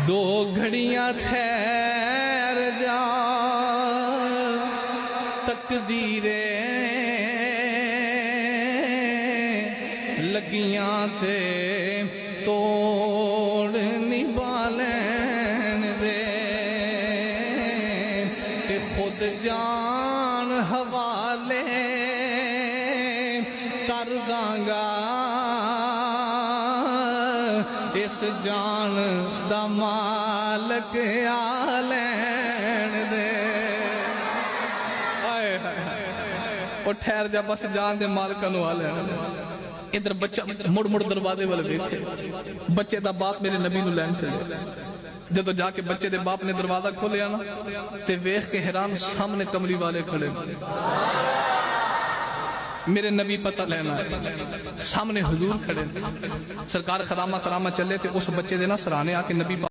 दो घड़ियां ठहर जा तकदीरे लगियां ते तोड़ निभालैन दे ते खुद जान हवाले कर दांगा इस जान दा मालक आ लैन दे। और ठहर जा बस जान दे मालक नू आ लैन दे। इधर बच्चा मुड़ मुड़ दरवाजे वाले देखे, बच्चे दा बाप मेरे नबी नू लैन चले। जदों जाके बच्चे दे बाप ने दरवाजा खोलिया ना ते वेख के हैरान सामने कमली वाले खड़े, मेरे नबी पता लेना है। सामने हुजूर खड़े, सरकार खरामा खरामा चले थे उस बच्चे दे ना सराहने आके नबी